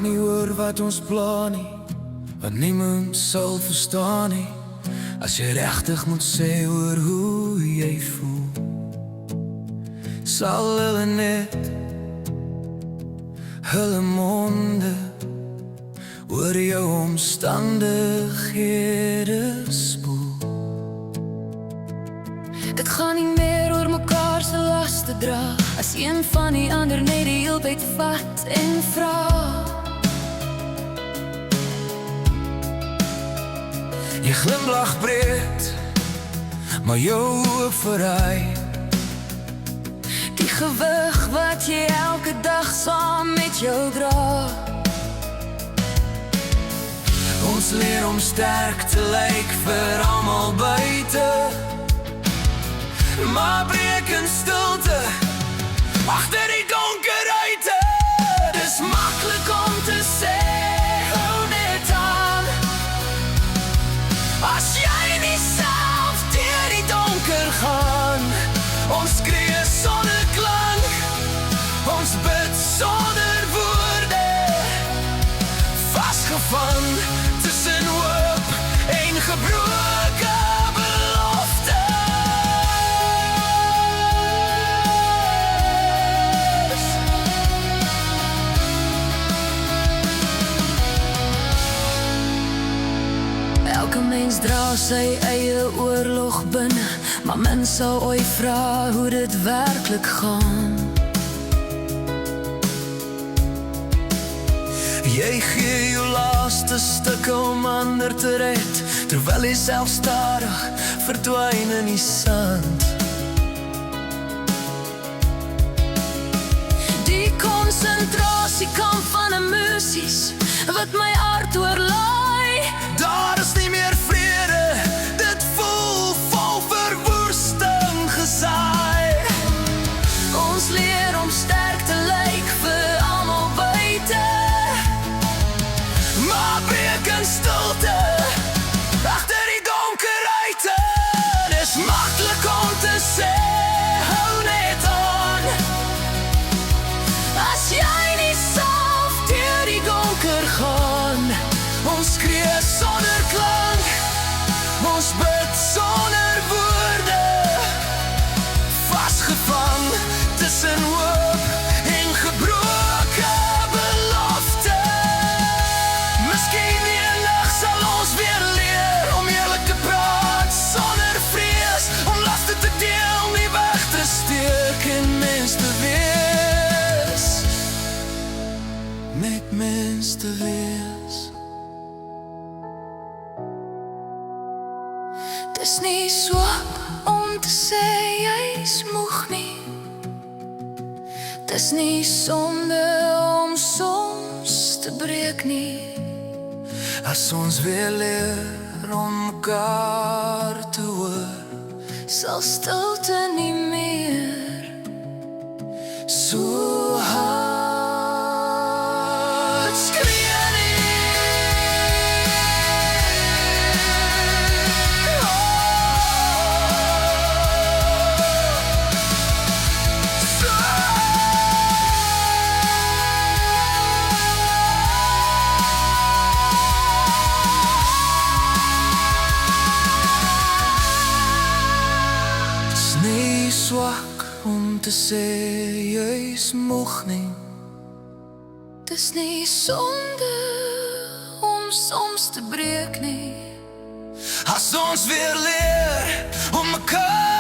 nie oor wat ons plan nie, want niemand sal verstaan nie. As jy regtig moet sê oor hoe jy voel, sal hulle net hulle monde oor jou omstandighede spoel. Dit gaan nie meer oor mekaar se laste dra, as een van die ander net die heeltyd vat en vra. Jy glimlag breed, maar jou oog verraai Die gewig wat jy elke dag saam met jou dra. Ons leer om sterk te lyk vir almal buite, maar breek in stilte agter die donker ruite. Dis maklik om te sê, hou net aan, as jy nie self deur die donker gaan. Ons skree sonder klank, ons bid sonder woorde, vasgevang tussen hoop en gebroke beloftes. Elke mens dra sy eie oorlog binne, maar mens sal ooit vra hoe dit werklik gaan. Jy gee jou laaste stuk om ander te red, terwyl jy self stadig verdwyn in die sand. Die konsentrasiekamp van emosies wat my hart oorlaai. Daar is nie meer vrede, dit voel vol verwoesting gesaai. Ons leer om sterk te lyk vir almal buite, maar breek in stilte agter die donker ruite. Dis maklik om te sê, hou net aan, as jy nie self deur die donker gaan. ons skree sonder klank, ons bid sonder woorde, vasgevang tussen hoop en gebroke belofte. Miskien eendag sal ons weer leer om eerlik te praat sonder vrees, om laste te deel, nie weg te steek en mens te wees, net mens te wees. Dis nie swak om te sê jy's moeg nie. Dis nie sonde om soms te breek nie. As ons weer leer om mekaar te hoor, Sal stilte nie meer so hard skree nie. Dis nie swak om te sê jy's moeg nie. Dis nie sonde om soms te breek nie. As ons weer leer om mekaar